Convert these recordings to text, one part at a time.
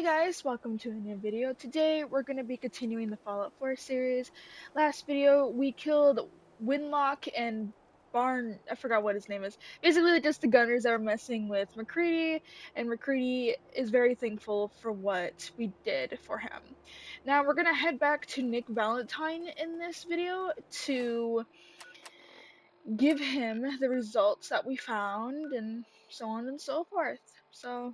Hey guys, welcome to a new video. Today we're going to be continuing the Fallout 4 series. Last video we killed Winlock and I forgot what his name is. Basically just the gunners that were messing with McCready, and McCready is very thankful for what we did for him. Now we're going to head back to Nick Valentine in this video to give him the results that we found and so on and so forth. So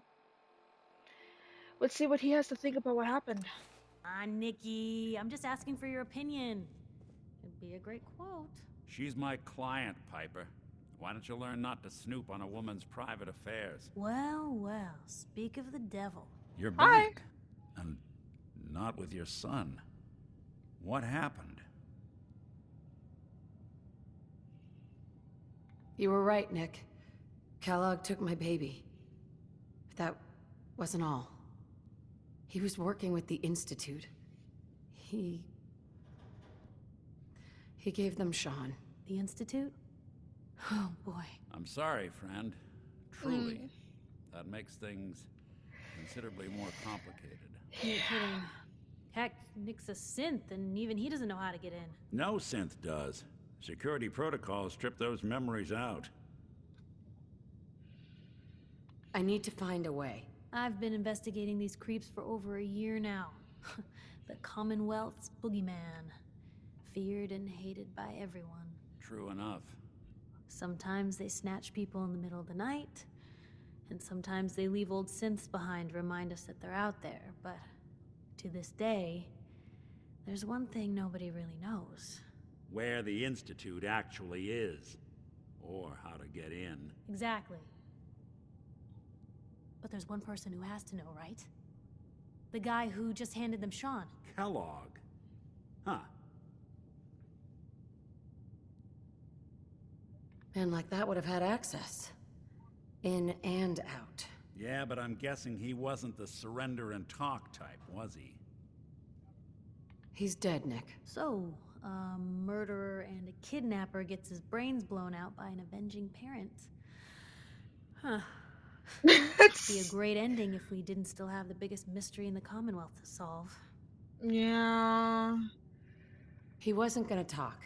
let's see what he has to think about what happened. Nikki, I'm just asking for your opinion. It'd be a great quote. She's my client, Piper. Why don't you learn not to snoop on a woman's private affairs? Well, speak of the devil. You're Hi. back. And not with your son. What happened? You were right, Nick. Kellogg took my baby. But that wasn't all. He was working with the Institute. He gave them Sean. The Institute? Oh boy. I'm sorry, friend. Truly. That makes things considerably more complicated. You're kidding. Heck, Nick's a synth, and even he doesn't know how to get in. No synth does. Security protocols strip those memories out. I need to find a way. I've been investigating these creeps for over a year now. The Commonwealth's boogeyman. Feared and hated by everyone. True enough. Sometimes they snatch people in the middle of the night, and sometimes they leave old synths behind to remind us that they're out there, but to this day, there's one thing nobody really knows. Where the Institute actually is. Or how to get in. Exactly. But there's one person who has to know, right? The guy who just handed them Sean. Kellogg. Huh. Men like that would have had access. In and out. Yeah, but I'm guessing he wasn't the surrender and talk type, was he? He's dead, Nick. So, a murderer and a kidnapper gets his brains blown out by an avenging parent. Huh. It'd be a great ending if we didn't still have the biggest mystery in the Commonwealth to solve. Yeah. He wasn't gonna talk.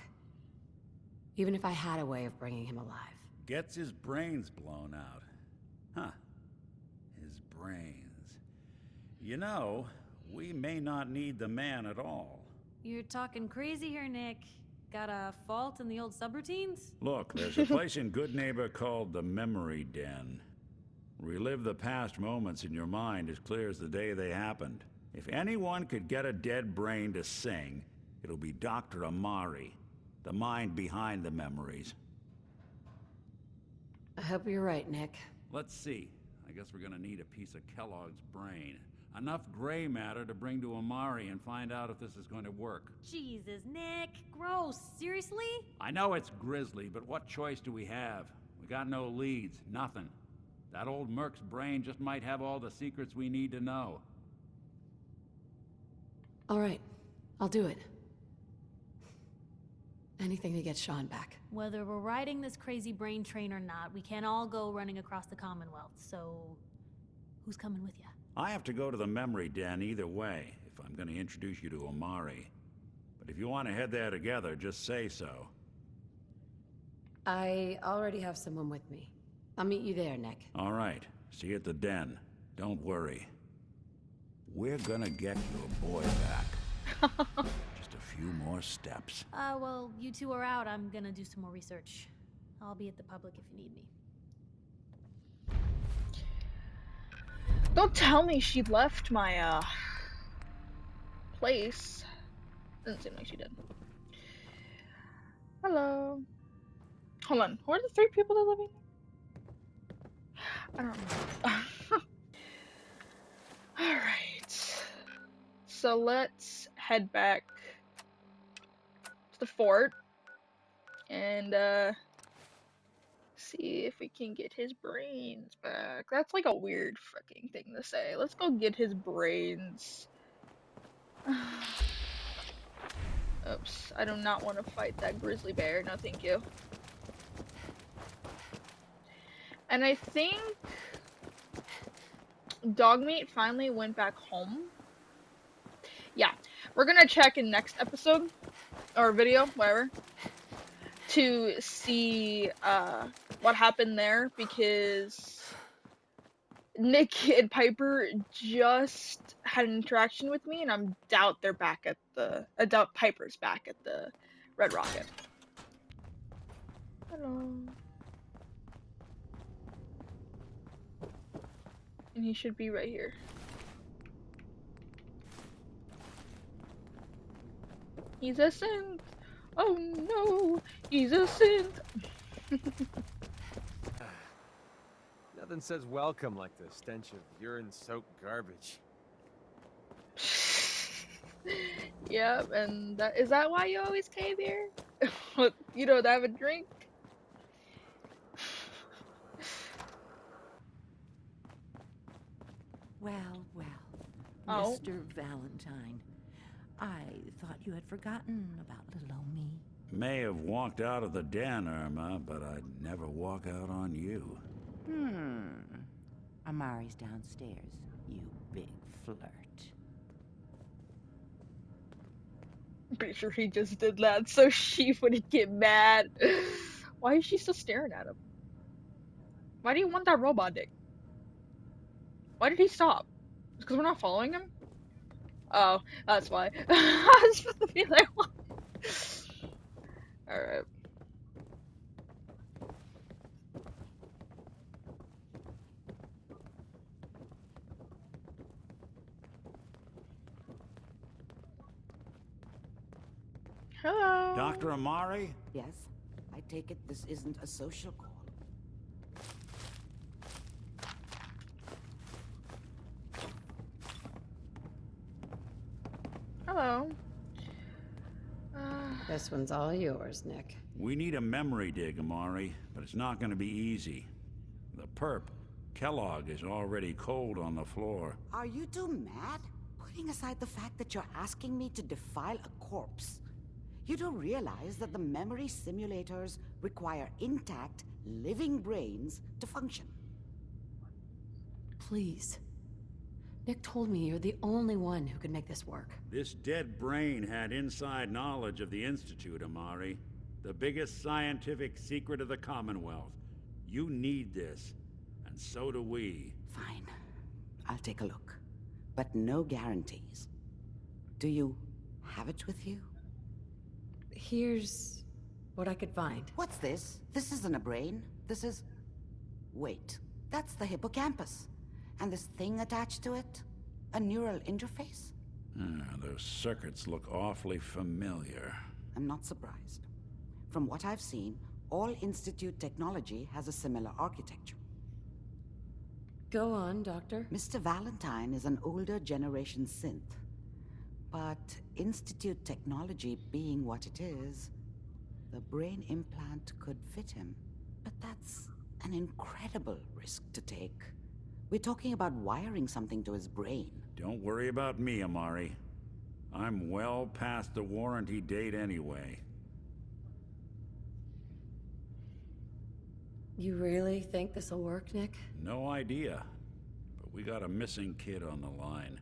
Even if I had a way of bringing him alive. Gets his brains blown out. Huh. His brains. You know, we may not need the man at all. You're talking crazy here, Nick. Got a fault in the old subroutines? Look, there's a place in Good Neighbor called the Memory Den. Relive the past moments in your mind as clear as the day they happened. If anyone could get a dead brain to sing, it'll be Dr. Amari, the mind behind the memories. I hope you're right, Nick. Let's see. I guess we're gonna need a piece of Kellogg's brain. Enough gray matter to bring to Amari and find out if this is going to work. Jesus, Nick. Gross. Seriously? I know it's grisly, but what choice do we have? We got no leads, nothing. That old Merc's brain just might have all the secrets we need to know. All right, I'll do it. Anything to get Sean back. Whether we're riding this crazy brain train or not, we can't all go running across the Commonwealth, so who's coming with you? I have to go to the Memory Den either way, if I'm going to introduce you to Amari. But if you want to head there together, just say so. I already have someone with me. I'll meet you there, Nick. All right, see you at the den. Don't worry. We're gonna get your boy back. Just a few more steps. Well, you two are out. I'm gonna do some more research. I'll be at the public if you need me. Don't tell me she left my place. Doesn't seem like she did. Hello. Hold on. Who are the three people that live in? I don't know. Alright. So let's head back to the fort and see if we can get his brains back. That's like a weird freaking thing to say. Let's go get his brains. Oops. I do not want to fight that grizzly bear. No, thank you. And I think Dogmeat finally went back home. Yeah, we're gonna check in next episode or video, whatever, to see what happened there because Nick and Piper just had an interaction with me, and I doubt Piper's back at the Red Rocket. Hello. And he should be right here. He's a synth. Oh no, he's a synth. Nothing says welcome like the stench of urine-soaked garbage. Yep, and is that why you always came here? You don't have a drink? Well, well, Oh, Mr. Valentine. I thought you had forgotten about little old me. May have walked out of the den, Irma, but I'd never walk out on you. Amari's downstairs, you big flirt. I'm pretty sure he just did that so she wouldn't get mad. Why is she still staring at him? Why do you want that robot dick? Why did he stop? Because we're not following him? Oh, that's why. I was supposed to be like, what? Alright. Hello. Dr. Amari? Yes, I take it this isn't a social call. Hello. This one's all yours, Nick. We need a memory dig, Amari, but it's not going to be easy. The perp, Kellogg, is already cold on the floor. Are you two mad? Putting aside the fact that you're asking me to defile a corpse, you don't realize that the memory simulators require intact, living brains to function. Please. Nick told me you're the only one who could make this work. This dead brain had inside knowledge of the Institute, Amari. The biggest scientific secret of the Commonwealth. You need this, and so do we. Fine. I'll take a look. But no guarantees. Do you have it with you? Here's what I could find. What's this? This isn't a brain. This is... Wait. That's the hippocampus. And this thing attached to it? A neural interface? Those circuits look awfully familiar. I'm not surprised. From what I've seen, all Institute technology has a similar architecture. Go on, Doctor. Mr. Valentine is an older generation synth. But Institute technology being what it is, the brain implant could fit him. But that's an incredible risk to take. We're talking about wiring something to his brain. Don't worry about me, Amari. I'm well past the warranty date anyway. You really think this'll work, Nick? No idea. But we got a missing kid on the line.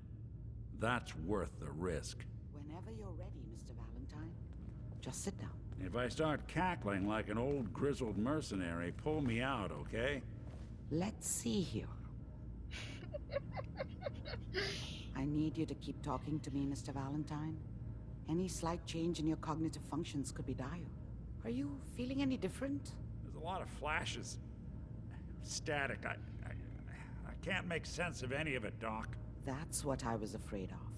That's worth the risk. Whenever you're ready, Mr. Valentine, just sit down. If I start cackling like an old grizzled mercenary, pull me out, okay? Let's see here. I need you to keep talking to me, Mr. Valentine. Any slight change in your cognitive functions could be dire. Are you feeling any different? There's a lot of flashes. Static. I can't make sense of any of it, Doc. That's what I was afraid of.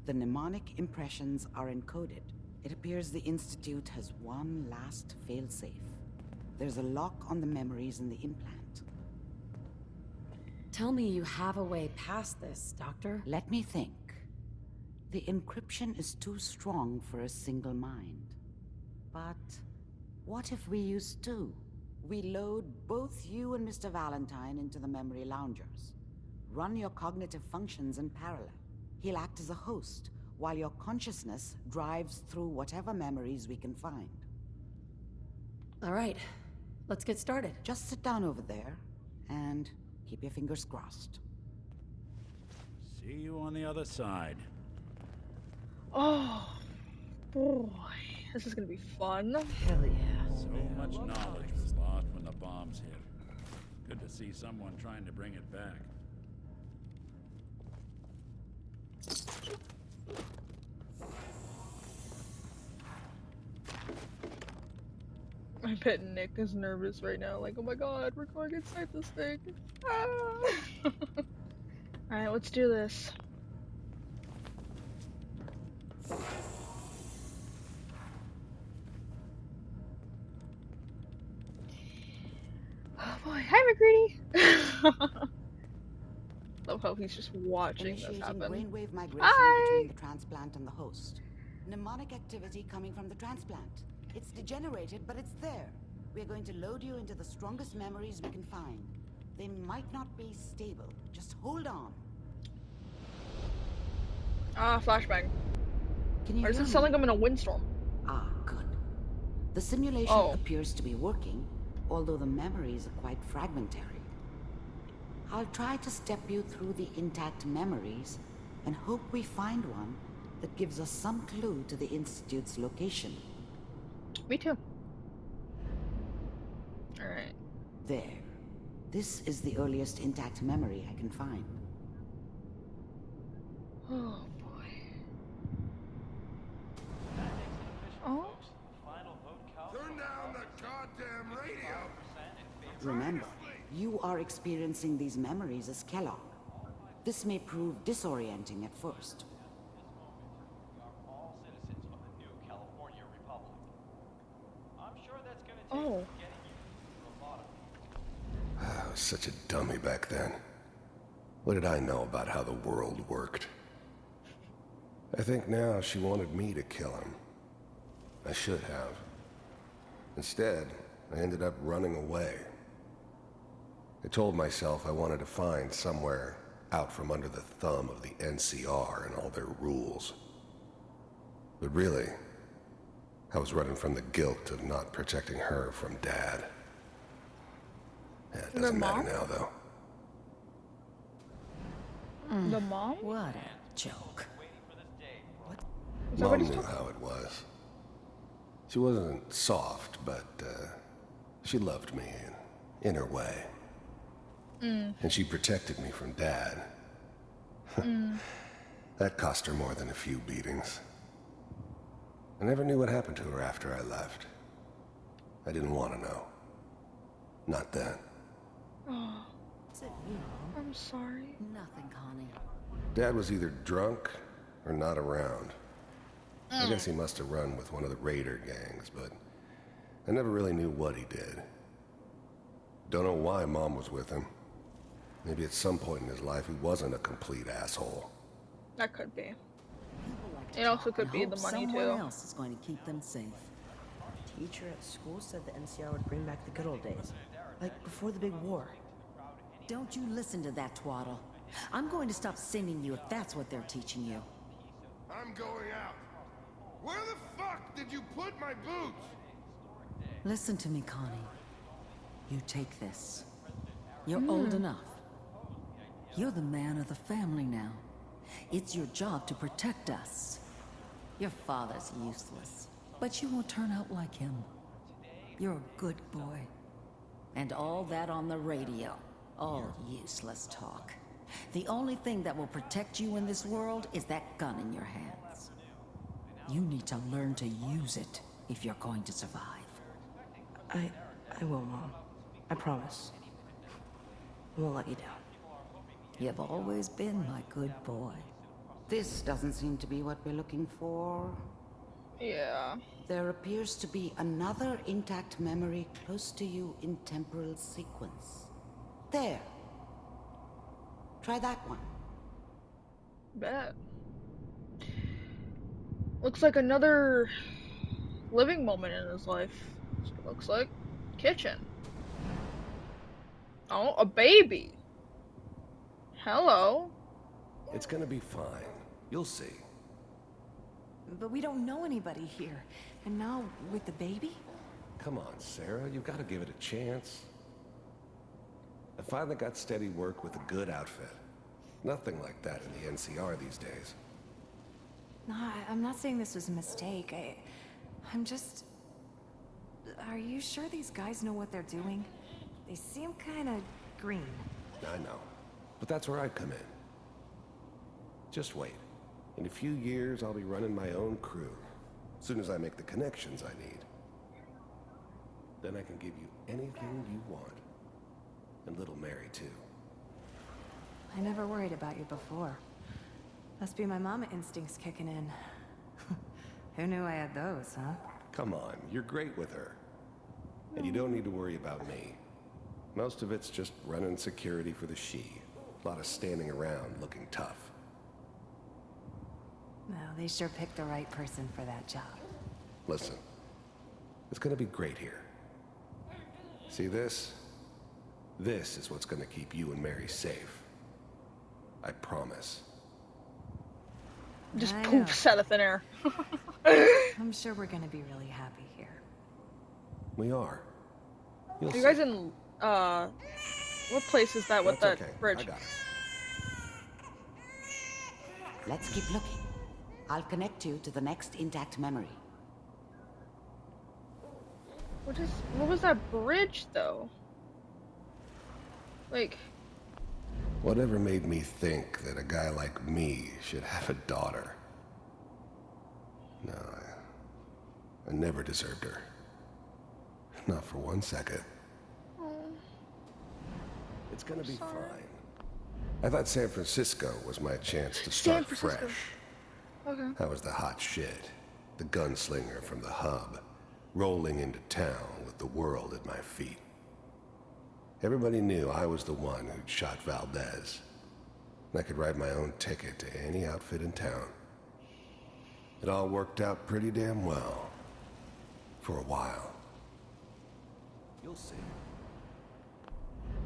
The mnemonic impressions are encoded. It appears the Institute has one last failsafe. There's a lock on the memories in the implant. Tell me you have a way past this, Doctor. Let me think. The encryption is too strong for a single mind. But what if we use two? We load both you and Mr. Valentine into the memory loungers. Run your cognitive functions in parallel. He'll act as a host, while your consciousness drives through whatever memories we can find. All right, let's get started. Just sit down over there, and keep your fingers crossed. See you on the other side. Oh boy, this is gonna be fun. Hell yeah. So much knowledge was lost when the bombs hit. Good to see someone trying to bring it back. I bet Nick is nervous right now. Like, oh my god, we're going inside this thing. Ah. Alright, let's do this. Oh boy, hi McCready! Love how he's just watching this Initiating happen. brainwave migration Hi! between the transplant and the host. Mnemonic activity coming from the transplant. It's degenerated, but it's there. We're going to load you into the strongest memories we can find. They might not be stable. Just hold on. Ah, flashbang. Can you Or does hear it sound me? like I'm in a windstorm? Ah, good. The simulation Oh. appears to be working, although the memories are quite fragmentary. I'll try to step you through the intact memories and hope we find one that gives us some clue to the Institute's location. Me too. Alright. There. This is the earliest intact memory I can find. Oh boy. Oh? Turn down the goddamn radio! Remember, you are experiencing these memories as Kellogg. This may prove disorienting at first. Oh. I was such a dummy back then. What did I know about how the world worked? I think now she wanted me to kill him. I should have. Instead, I ended up running away. I told myself I wanted to find somewhere out from under the thumb of the NCR and all their rules. But really, I was running from the guilt of not protecting her from Dad. Yeah, it doesn't matter mom? now, though. The mom? What a joke. Is that what Mom he's knew talking? how it was. She wasn't soft, but she loved me in her way. And she protected me from Dad. That cost her more than a few beatings. I never knew what happened to her after I left. I didn't want to know. Not then. Oh, Is it you? I'm sorry. Nothing, Connie. Dad was either drunk or not around. I guess he must have run with one of the raider gangs, but I never really knew what he did. Don't know why Mom was with him. Maybe at some point in his life he wasn't a complete asshole. That could be. People like to It also talk could and be hope the money, someone too. else is going to keep them safe. Teacher at school said the NCR would bring back the good old days. Like before the big war. Don't you listen to that twaddle. I'm going to stop sending you if that's what they're teaching you. I'm going out. Where the fuck did you put my boots? Listen to me, Connie. You take this. You're old enough. You're the man of the family now. It's your job to protect us. Your father's useless, but you won't turn out like him. You're a good boy. And all that on the radio. All useless talk. The only thing that will protect you in this world is that gun in your hands. You need to learn to use it if you're going to survive. I will, Mom. I promise. I won't let you down. You've always been my good boy. This doesn't seem to be what we're looking for. Yeah. There appears to be another intact memory close to you in temporal sequence. There. Try that one. Bet. Looks like another living moment in his life. That's what it looks like. Kitchen. Oh, a baby. Hello. It's gonna be fine. You'll see. But we don't know anybody here. And now, with the baby? Come on, Sarah. You've got to give it a chance. I finally got steady work with a good outfit. Nothing like that in the NCR these days. No, I'm not saying this was a mistake. I'm just... Are you sure these guys know what they're doing? They seem kinda green. I know. But that's where I come in. Just wait. In a few years, I'll be running my own crew. As soon as I make the connections I need. Then I can give you anything you want. And little Mary, too. I never worried about you before. Must be my mama instincts kicking in. Who knew I had those, huh? Come on, you're great with her. And you don't need to worry about me. Most of it's just running security for the she. A lot of standing around looking tough. Well, they sure picked the right person for that job. Listen, it's gonna be great here. See this? This is what's gonna keep you and Mary safe. I promise. Just I know. poofs out of thin air. I'm sure we're gonna be really happy here. We are. You'll Are you see. guys in, what place is that with That's that okay. bridge? I got it. Let's keep looking. I'll connect you to the next intact memory. What was that bridge, though? Like... Whatever made me think that a guy like me should have a daughter? No, I never deserved her. Not for 1 second. Oh, It's gonna be sorry. fine. I thought San Francisco was my chance to San start Francisco. fresh. Okay. I was the hot shit, the gunslinger from the hub, rolling into town with the world at my feet. Everybody knew I was the one who'd shot Valdez. And I could write my own ticket to any outfit in town. It all worked out pretty damn well. For a while. You'll see.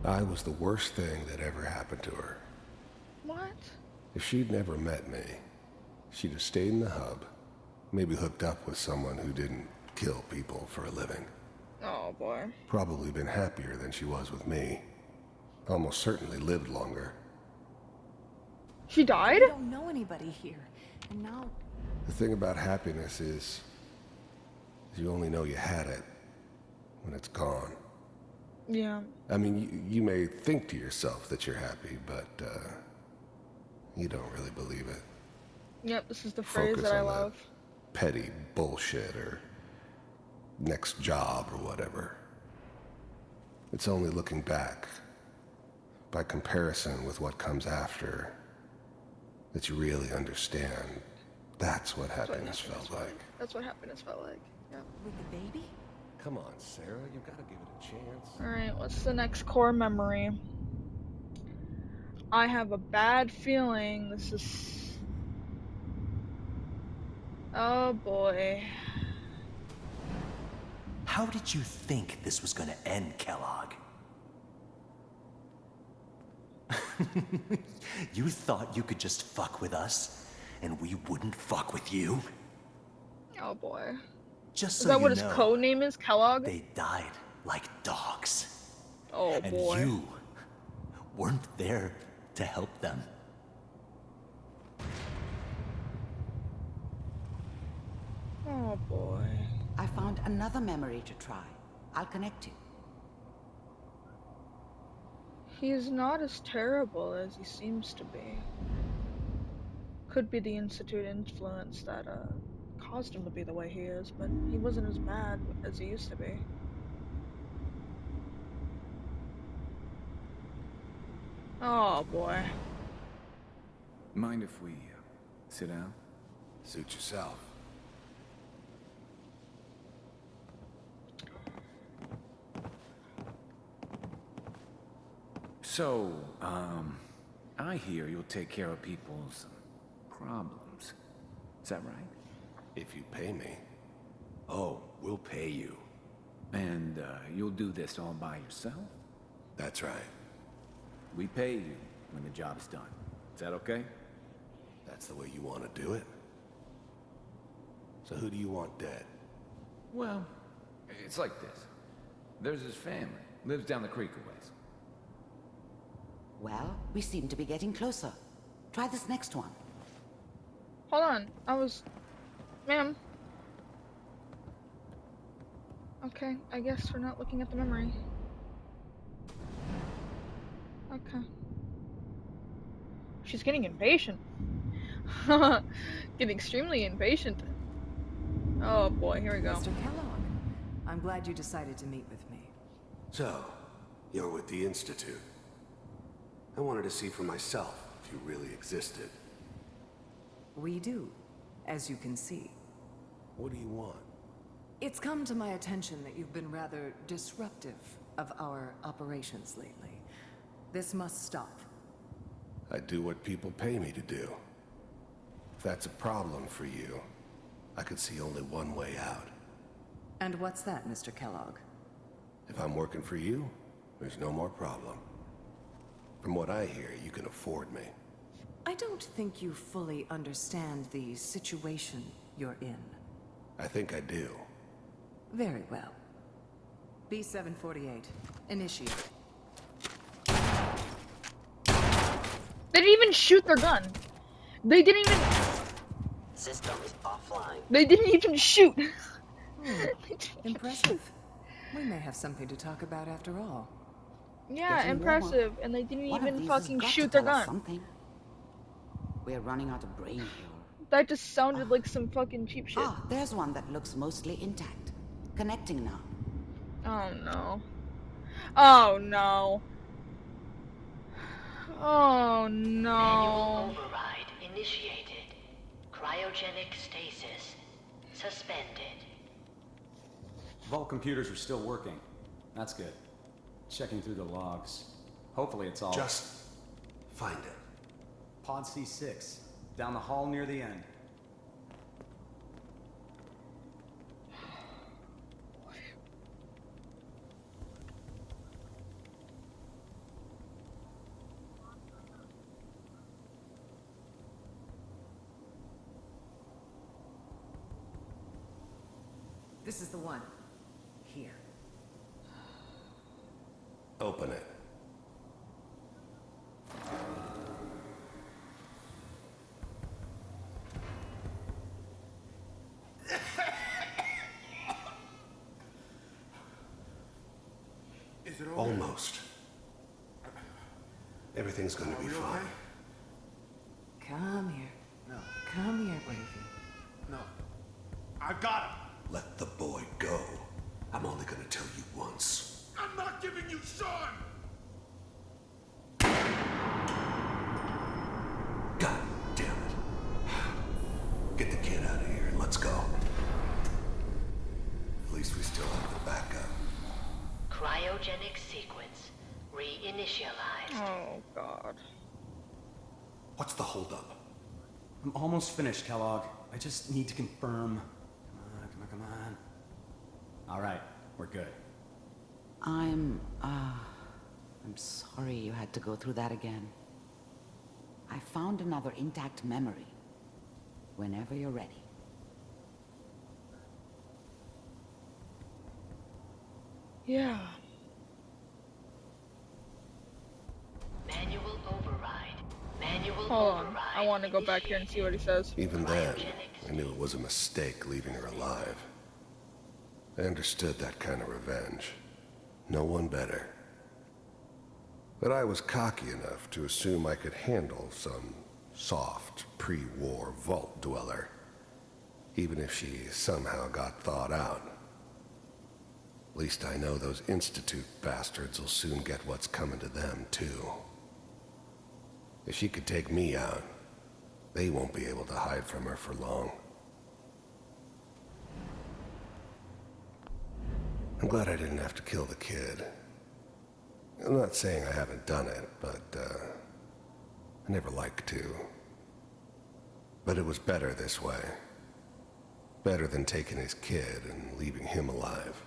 I was the worst thing that ever happened to her. What? If she'd never met me, she'd have stayed in the hub, maybe hooked up with someone who didn't kill people for a living. Oh, boy. Probably been happier than she was with me. Almost certainly lived longer. She died? We don't know anybody here. And now... The thing about happiness is you only know you had it when it's gone. Yeah. I mean, you may think to yourself that you're happy, but you don't really believe it. Yep, this is the phrase Focus that I on love. petty bullshit or next job or whatever. It's only looking back, by comparison with what comes after, that you really understand that's what happiness felt like. That's what happiness felt like. Yeah. With the baby? Come on, Sarah, you've got to give it a chance. Alright, what's the next core memory? I have a bad feeling this is... Oh boy. How did you think this was gonna end, Kellogg? You thought you could just fuck with us, and we wouldn't fuck with you? Oh boy. Just so Is that you what his know, code name is? Kellogg? they died like dogs. Oh And boy. you weren't there to help them. Oh boy. I found another memory to try. I'll connect you. He's not as terrible as he seems to be. Could be the Institute influence that caused him to be the way he is, but he wasn't as bad as he used to be. Oh boy. Mind if we sit down? Suit yourself. So, I hear you'll take care of people's problems. Is that right? If you pay me. Oh, we'll pay you. And you'll do this all by yourself? That's right. We pay you when the job's done. Is that okay? That's the way you want to do it. So who do you want dead? Well, it's like this. There's his family. Lives down the creek a ways. Well, we seem to be getting closer. Try this next one. Hold on. Ma'am. Okay, I guess we're not looking at the memory. Okay. She's getting impatient. Getting extremely impatient. Oh boy, here we go. Mr. Kellogg, I'm glad you decided to meet with me. So, you're with the Institute. I wanted to see for myself if you really existed. We do, as you can see. What do you want? It's come to my attention that you've been rather disruptive of our operations lately. This must stop. I do what people pay me to do. If that's a problem for you, I could see only one way out. And what's that, Mr. Kellogg? If I'm working for you, there's no more problem. From what I hear, you can afford me. I don't think you fully understand the situation you're in. I think I do. Very well. B-748, initiate. They didn't even shoot their gun. They didn't even... System is offline. They didn't even shoot. Impressive. We may have something to talk about after all. Yeah, Getting impressive. warmer. And they didn't One of even these fucking has got shoot to their tell us gun. something. We're running out of brain fuel. That just sounded like some fucking cheap shit. Ah, there's one that looks mostly intact. Connecting now. Oh no. Oh no. Oh no. Manual override initiated. Cryogenic stasis suspended. Vault computers are still working. That's good. Checking through the logs. Hopefully it's all... Just find it. Pod C6. Down the hall near the end. This is the one. Here. Open it. Is it Almost. Everything's gonna be fine. Come here. No. Come here, baby. No. I've got him. Let the boy go. I'm only gonna tell you once. I'm not giving you Sean! God damn it. Get the kid out of here and let's go. At least we still have the backup. Cryogenic sequence reinitialized. Oh god. What's the holdup? I'm almost finished, Kellogg. I just need to confirm. Come on. All right, we're good. I'm sorry you had to go through that again. I found another intact memory. Whenever you're ready. Yeah. Manual override. Manual Hold on. override. I want to go back here and see what he says. Even then, I knew it was a mistake leaving her alive. I understood that kind of revenge. No one better. But I was cocky enough to assume I could handle some soft, pre-war vault dweller, even if she somehow got thawed out. At least I know those Institute bastards will soon get what's coming to them, too. If she could take me out, they won't be able to hide from her for long. I'm glad I didn't have to kill the kid. I'm not saying I haven't done it, but, I never liked to. But it was better this way. Better than taking his kid and leaving him alive.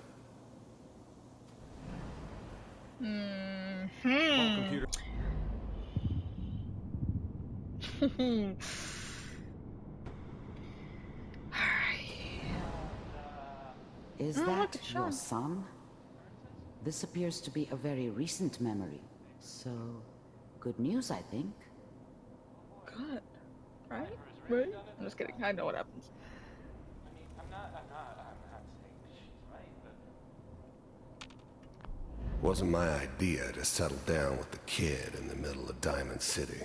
Computer. Is Oh, look, that it's your Sean. son? This appears to be a very recent memory, so Good news, I think. Good. Right? Right? I'm just kidding. I know what happens. Wasn't my idea to settle down with the kid in the middle of Diamond City.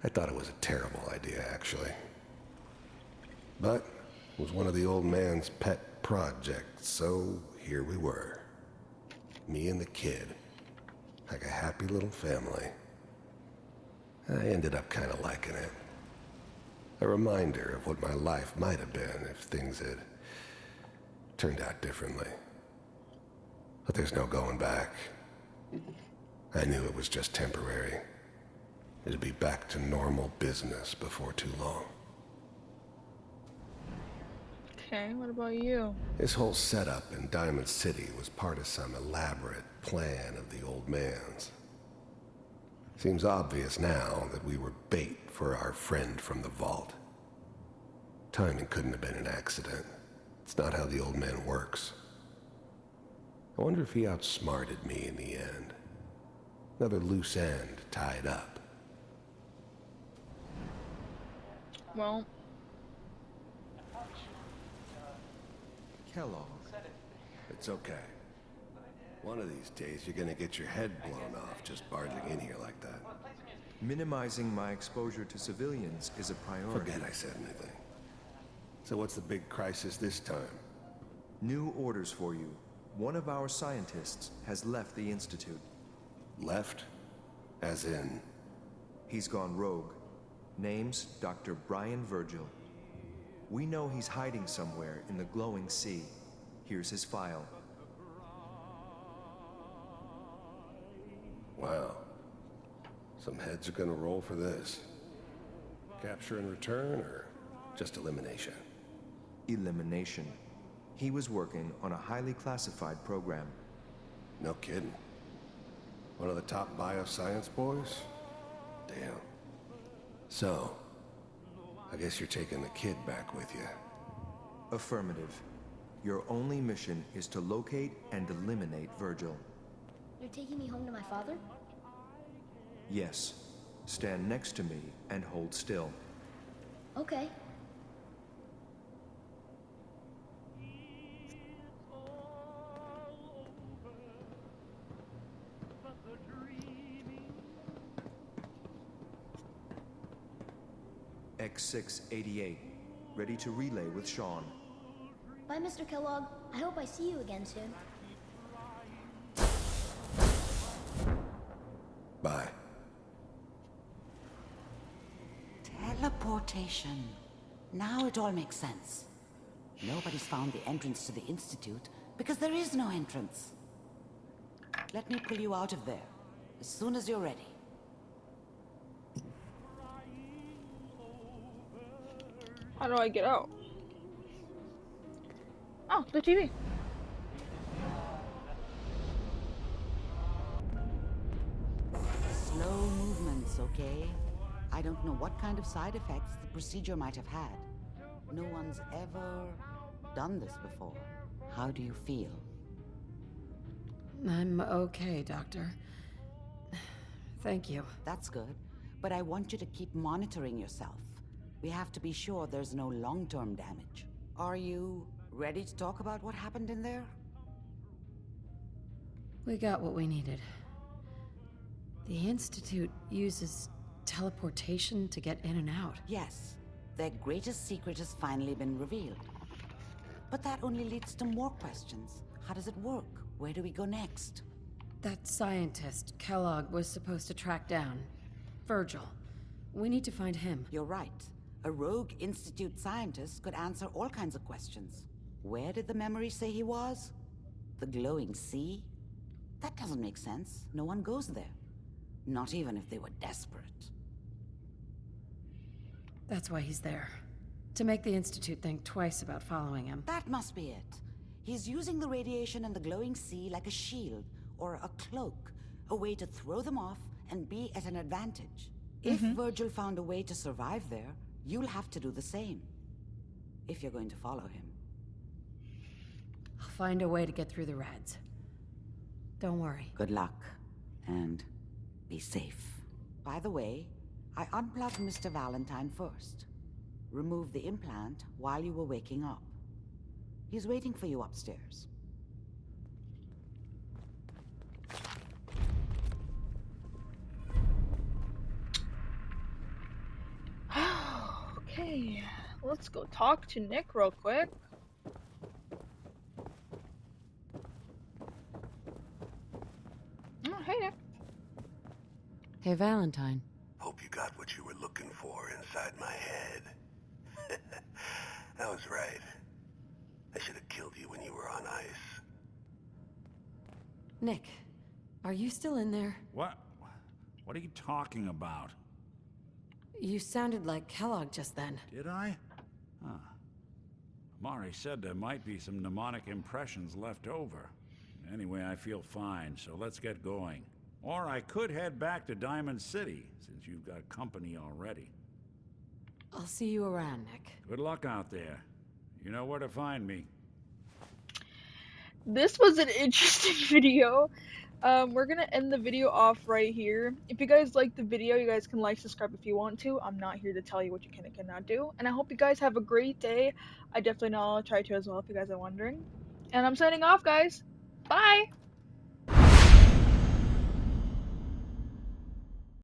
I thought it was a terrible idea, actually. But it was one of the old man's pet projects, so here we were. Me and the kid. Like a happy little family. I ended up kind of liking it. A reminder of what my life might have been if things had turned out differently. But there's no going back. I knew it was just temporary. It'd be back to normal business before too long. Okay, what about you? This whole setup in Diamond City was part of some elaborate plan of the old man's. Seems obvious now that we were bait for our friend from the vault. Timing couldn't have been an accident. It's not how the old man works. I wonder if he outsmarted me in the end. Another loose end tied up. Well, Kellogg. It's okay. One of these days you're gonna get your head blown off just barging in here like that. Minimizing my exposure to civilians is a priority. Forget I said anything. So what's the big crisis this time? New orders for you. One of our scientists has left the Institute. Left? As in? He's gone rogue. Name's Dr. Brian Virgil. We know he's hiding somewhere in the glowing sea. Here's his file. Wow. Some heads are gonna roll for this. Capture and return, or just elimination? Elimination. He was working on a highly classified program. No kidding. One of the top bioscience boys? Damn. So, I guess you're taking the kid back with you. Affirmative. Your only mission is to locate and eliminate Virgil. You're taking me home to my father? Yes. Stand next to me and hold still. Okay. X688. Ready to relay with Sean. Bye, Mr. Kellogg. I hope I see you again soon. Bye. Teleportation. Now it all makes sense. Nobody's found the entrance to the Institute because there is no entrance. Let me pull you out of there as soon as you're ready. how do I get out? Oh, the TV. Slow movements, okay? I don't know what kind of side effects the procedure might have had. No one's ever done this before. How do you feel? I'm okay, Doctor. Thank you. That's good, but I want you to keep monitoring yourself. We have to be sure there's no long-term damage. Are you ready to talk about what happened in there? We got what we needed. The Institute uses teleportation to get in and out. Yes. Their greatest secret has finally been revealed. But that only leads to more questions. How does it work? Where do we go next? That scientist, Kellogg, was supposed to track down. Virgil. We need to find him. You're right. A rogue Institute scientist could answer all kinds of questions. Where did the memory say he was? The glowing sea? That doesn't make sense. No one goes there. Not even if they were desperate. That's why he's there. To make the Institute think twice about following him. That must be it. He's using the radiation in the glowing sea like a shield, or a cloak. A way to throw them off and be at an advantage. If Virgil found a way to survive there, you'll have to do the same. If you're going to follow him. I'll find a way to get through the Reds. Don't worry. Good luck. And Be safe. By the way, I unplugged Mr. Valentine first. Removed the implant while you were waking up. He's waiting for you upstairs. Okay, let's go talk to Nick real quick. Oh, hey Nick. Hey, Valentine. Hope you got what you were looking for inside my head. I was right. I should have killed you when you were on ice. Nick, are you still in there? What? What are you talking about? You sounded like Kellogg just then. Did I? Huh. Mari said there might be some mnemonic impressions left over. Anyway, I feel fine, so let's get going. Or I could head back to Diamond City, since you've got company already. I'll see you around, Nick. Good luck out there. You know where to find me. This was an interesting video. We're gonna end the video off right here. If you guys liked the video, you guys can like, subscribe if you want to. I'm not here to tell you what you can and cannot do. And I hope you guys have a great day. I definitely know I'll try to as well if you guys are wondering. And I'm signing off, guys. Bye!